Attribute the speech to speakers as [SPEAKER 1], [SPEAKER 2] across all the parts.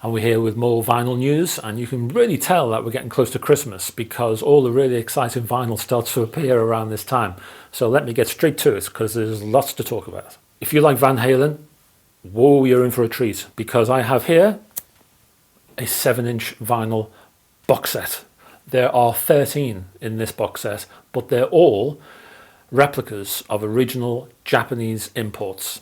[SPEAKER 1] And we're here with more vinyl news, and you can really tell that we're getting close to Christmas because all the really exciting vinyl starts to appear around this time. So let me get straight to it because there's lots to talk about. If you like Van Halen, whoa, you're in for a treat, because I have here a 7-inch vinyl box set. There are 13 in this box set, but they're all replicas of original Japanese imports.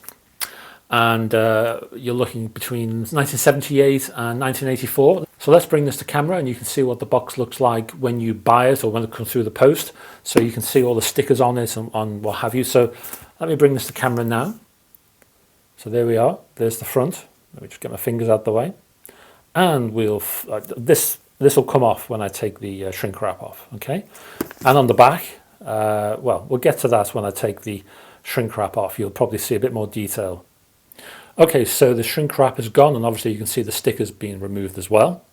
[SPEAKER 1] And you're looking between 1978 and 1984. So let's bring this to camera and you can see what the box looks like when you buy it or when it comes through the post. So you can see all the stickers on it and on what have you. So let me bring this to camera now. So there we are. There's the front. Let me just get my fingers out the way. And we'll this will come off when I take the shrink wrap off. Okay. And on the back, well, we'll get to that when I take the shrink wrap off. You'll probably see a bit more detail. Okay, so the shrink wrap is gone, and obviously you can see the stickers being removed as well.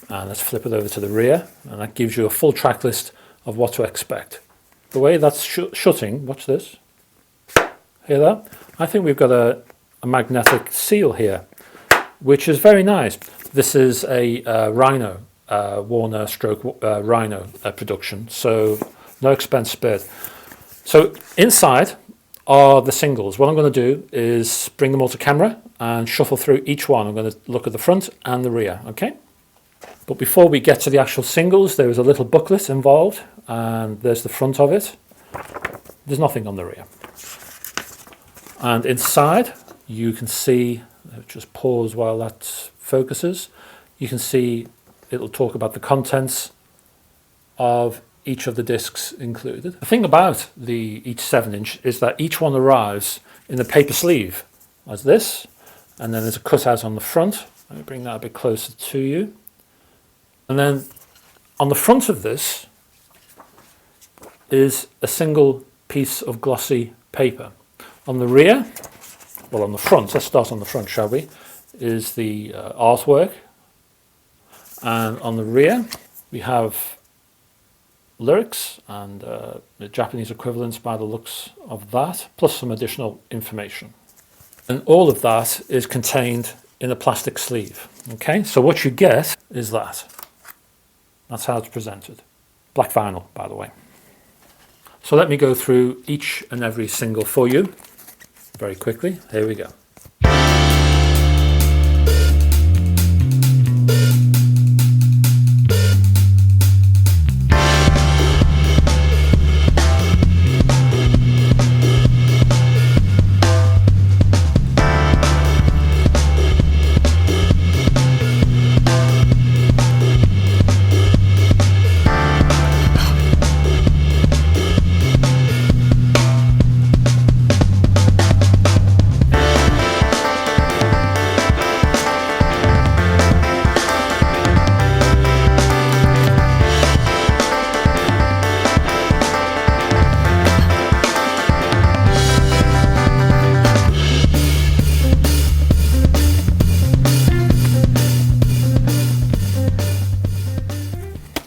[SPEAKER 1] And let's flip it over to the rear, and that gives you a full track list of what to expect. The way that's shutting, watch this. Hear that? I think we've got a magnetic seal here, which is very nice. This is a Rhino, Warner stroke Rhino production, so no expense spared. So inside are the singles. What I'm going to do is bring them all to camera and shuffle through each one. I'm going to look at the front and the rear, okay? But before we get to the actual singles, there is a little booklet involved, and there's the front of it. There's nothing on the rear. And inside, you can see, just pause while that focuses, you can see it'll talk about the contents of each of the discs included. The thing about each 7-inch is that each one arrives in a paper sleeve, as this, and then there's a cutout on the front. Let me bring that a bit closer to you. And then on the front of this is a single piece of glossy paper. On the rear, well, on the front, let's start on the front, shall we, is the artwork. And on the rear, we have lyrics and the Japanese equivalents by the looks of that, plus some additional information. And all of that is contained in a plastic sleeve. Okay, so what you get is that. That's how it's presented. Black vinyl, by the way. So let me go through each and every single for you very quickly. Here we go.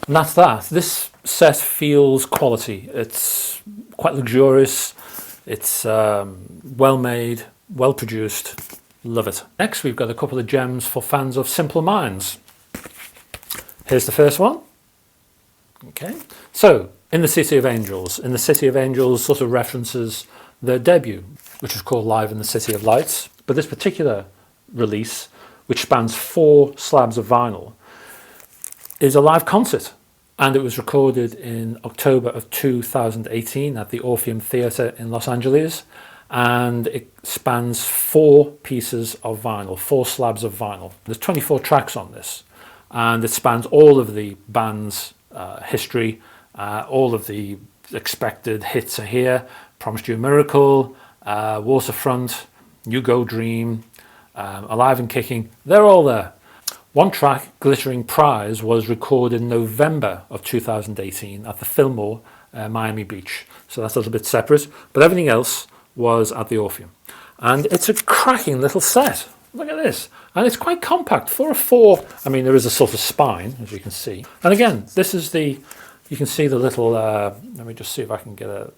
[SPEAKER 1] And that's that. This set feels quality. It's quite luxurious. It's well made, well produced. Love it. Next, we've got a couple of gems for fans of Simple Minds. Here's the first one. Okay. So, In the City of Angels. In the City of Angels sort of references their debut, which was called Live in the City of Lights. But this particular release, which spans 4 slabs of vinyl, is a live concert. And it was recorded in October of 2018 at the Orpheum Theatre in Los Angeles. And it spans 4 pieces of vinyl, 4 slabs of vinyl. There's 24 tracks on this. And it spans all of the band's history. All of the expected hits are here. Promised You a Miracle, Waterfront, You Go Dream, Alive and Kicking. They're all there. One track, Glittering Prize, was recorded in November of 2018 at the Fillmore, Miami Beach. So that's a little bit separate. But everything else was at the Orpheum. And it's a cracking little set. Look at this. And it's quite compact. For a 4, I mean, there is a sort of spine, as you can see. And again, this is the, you can see the little, let me just see if I can get a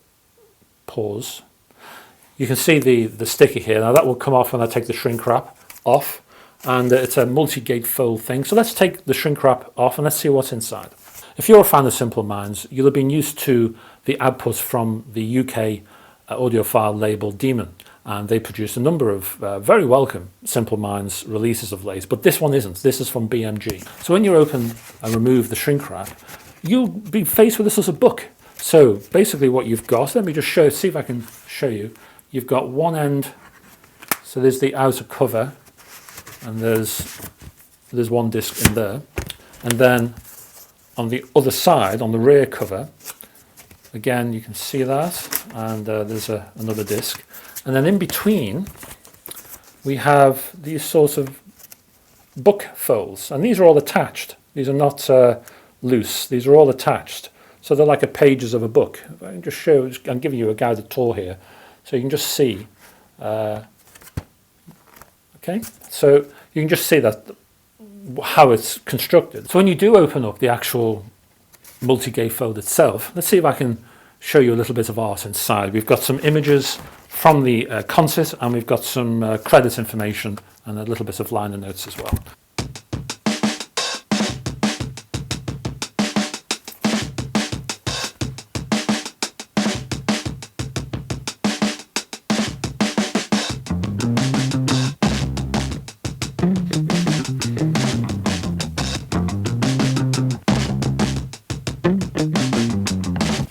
[SPEAKER 1] pause. You can see the sticker here. Now that will come off when I take the shrink wrap off. and it's a multi-gate fold thing. So let's take the shrink wrap off and let's see what's inside. If you're a fan of Simple Minds, you'll have been used to the output from the UK audiophile label Demon, and they produced a number of very welcome Simple Minds releases of late, but this one isn't. This is from BMG. So when you open and remove the shrink wrap, you'll be faced with this as a book. So basically what you've got, let me just show, see if I can show you. You've got one end, so there's the outer cover, and there's one disc in there, and then on the other side, on the rear cover, again you can see that, and there's another disc, and then in between we have these sorts of book folds, and these are all attached. These are not loose, these are all attached, so they're like the pages of a book. If I can just show, I'm giving you a guided tour here, so you can just see. Okay, so you can just see that how it's constructed. So when you do open up the actual multi-gate fold itself, let's see if I can show you a little bit of art inside. We've got some images from the concert, and we've got some credit information and a little bit of liner notes as well.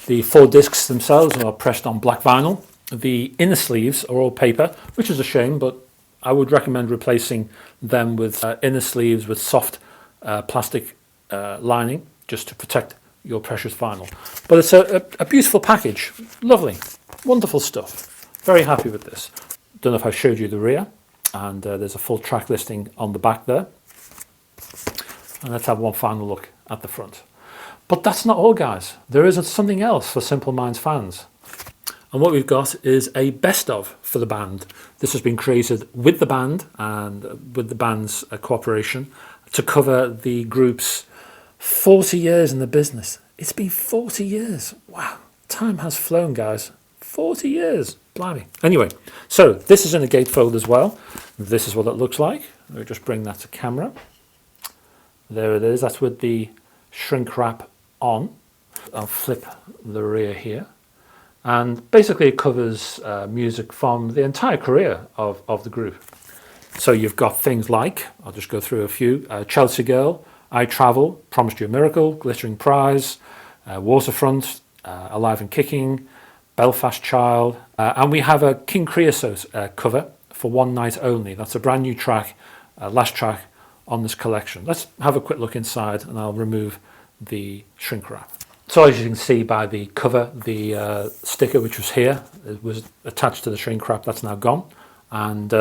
[SPEAKER 1] The 4 discs themselves are pressed on black vinyl. The inner sleeves are all paper, which is a shame, but I would recommend replacing them with inner sleeves with soft plastic lining, just to protect your precious vinyl. But it's a beautiful package, lovely, wonderful stuff. Very happy with this. Don't know if I showed you the rear, and there's a full track listing on the back there. And let's have one final look at the front. But that's not all, guys. There is something else for Simple Minds fans. And what we've got is a best of for the band. This has been created with the band and with the band's cooperation to cover the group's 40 years in the business. It's been 40 years. Wow. Time has flown, guys. 40 years. Blimey. Anyway, so this is in a gatefold as well. This is what it looks like. Let me just bring that to camera. There it is. That's with the shrink wrap on. I'll flip the rear here, and basically it covers music from the entire career of the group. So you've got things like, I'll just go through a few, Chelsea Girl, I Travel, Promised You a Miracle, Glittering Prize, Waterfront, Alive and Kicking, Belfast Child, and we have a King Creosote cover for One Night Only. That's a brand new track, last track on this collection. Let's have a quick look inside, and I'll remove the shrink wrap. So as you can see by the cover, the sticker which was here, it was attached to the shrink wrap. That's now gone. And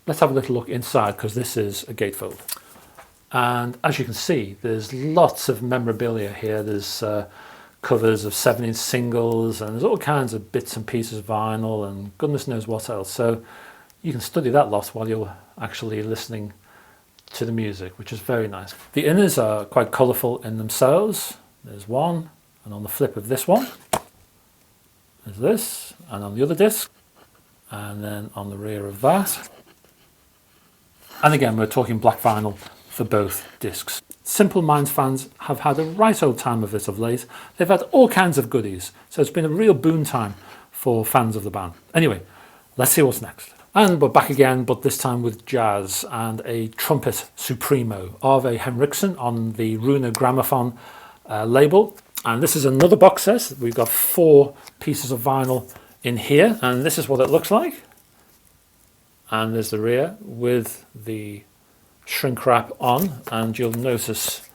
[SPEAKER 1] let's have a little look inside, because this is a gatefold. And as you can see, there's lots of memorabilia here. There's covers of 7-inch singles, and there's all kinds of bits and pieces of vinyl and goodness knows what else. So you can study that lot while you're actually listening to the music, which is very nice. The inners are quite colourful in themselves. There's one, and on the flip of this one, there's this, and on the other disc, and then on the rear of that. And again, we're talking black vinyl for both discs. Simple Minds fans have had a right old time of it of late. They've had all kinds of goodies, so it's been a real boon time for fans of the band. Anyway, let's see what's next. And we're back again, but this time with jazz and a trumpet supremo, Arve Henriksen on the Runa Gramophone label. And this is another box set. We've got 4 pieces of vinyl in here, and this is what it looks like. And there's the rear with the shrink wrap on, and you'll notice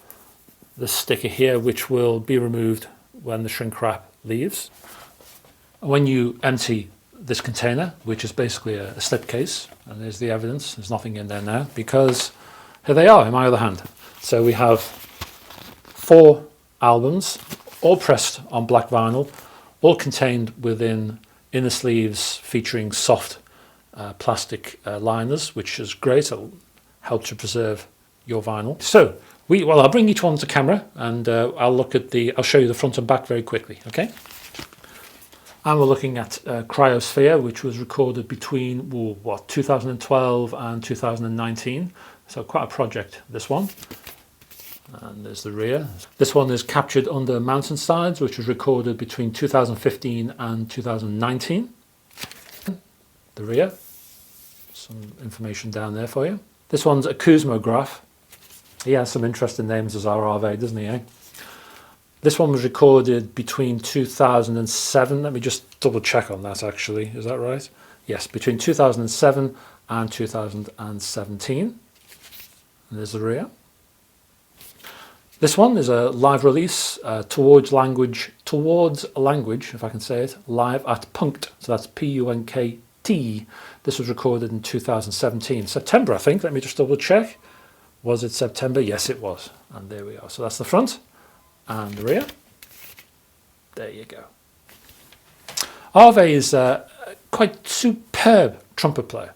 [SPEAKER 1] the sticker here, which will be removed when the shrink wrap leaves. When you empty this container, which is basically a slipcase, and there's the evidence, there's nothing in there now, because here they are in my other hand. So we have 4 albums, all pressed on black vinyl, all contained within inner sleeves featuring soft plastic liners, which is great. It'll help to preserve your vinyl. So I'll bring each one to camera, and I'll show you the front and back very quickly. Okay. And we're looking at Cryosphere, which was recorded between 2012 and 2019. So quite a project, this one. And there's the rear. This one is Captured Under Mountainsides, which was recorded between 2015 and 2019. The rear. Some information down there for you. This one's a Kuzmograph. He has some interesting names as our Arve, doesn't he, eh? This one was recorded between 2007. Let me just double check on that actually. Is that right? Yes, between 2007 and 2017. And there's the rear. This one is a live release, Towards a Language, if I can say it, live at Punkt. So that's P-U-N-K-T. This was recorded in 2017. September, I think. Let me just double check. Was it September? Yes, it was. And there we are. So that's the front and the rear. There you go. Arve is a quite superb trumpet player.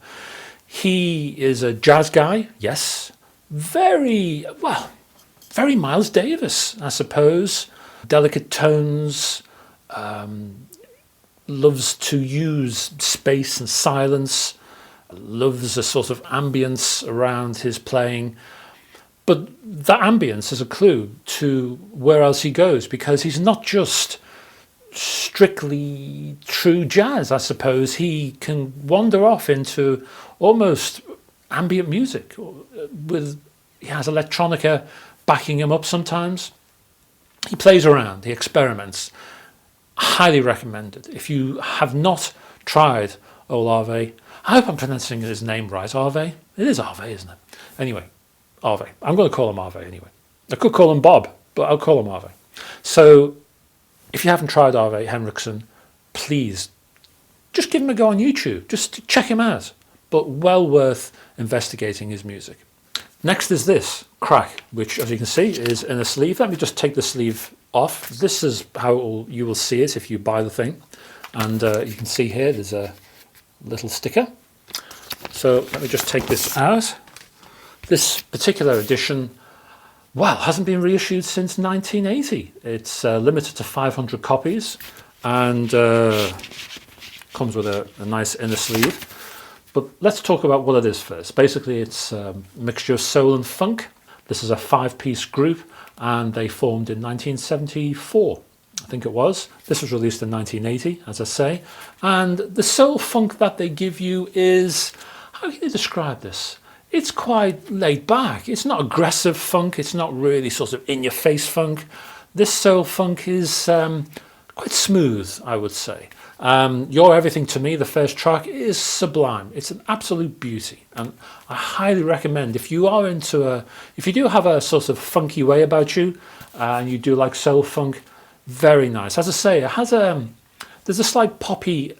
[SPEAKER 1] He is a jazz guy, yes. Very Miles Davis, I suppose. Delicate tones, loves to use space and silence, loves a sort of ambience around his playing. But that ambience is a clue to where else he goes, because he's not just strictly true jazz, I suppose. He can wander off into almost ambient music. He has electronica backing him up sometimes. He plays around, he experiments. Highly recommended. If you have not tried old Arve, I hope I'm pronouncing his name right. Arve? It is Arve, isn't it? Anyway, Arve. I'm going to call him Arve anyway. I could call him Bob, but I'll call him Arve. So if you haven't tried Arve Henriksen, please just give him a go on YouTube. Just check him out. But well worth investigating his music. Next is this CRAC, which, as you can see, is in a sleeve. Let me just take the sleeve off. This is how you will see it if you buy the thing. And you can see here there's a little sticker. So let me just take this out. This particular edition, hasn't been reissued since 1980. It's limited to 500 copies and comes with a nice inner sleeve. But let's talk about what it is first. Basically, it's a mixture of soul and funk. This is a 5-piece group, and they formed in 1974, I think it was. This was released in 1980, as I say. And the soul funk that they give you is, how can you describe this? It's quite laid back. It's not aggressive funk. It's not really sort of in-your-face funk. This soul funk is quite smooth, I would say. You're Everything to Me, the first track, is sublime. It's an absolute beauty, and I highly recommend if you do have a sort of funky way about you, and you do like soul funk, very nice. As I say, it has there's a slight poppy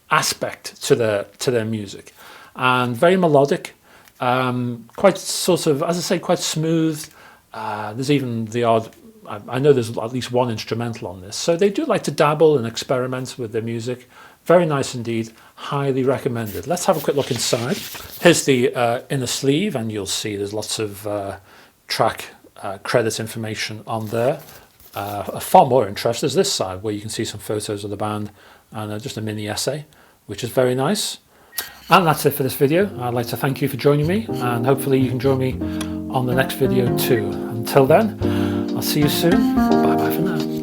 [SPEAKER 1] aspect to their music, and very melodic, quite sort of, as I say, quite smooth. There's even the odd. I know there's at least one instrumental on this. So they do like to dabble and experiment with their music. Very nice indeed. Highly recommended. Let's have a quick look inside. Here's the inner sleeve, and you'll see there's lots of track credit information on there. Far more interest is this side, where you can see some photos of the band and just a mini essay, which is very nice. And that's it for this video. I'd like to thank you for joining me, and hopefully you can join me on the next video too. Until then, I'll see you soon. Bye bye for now.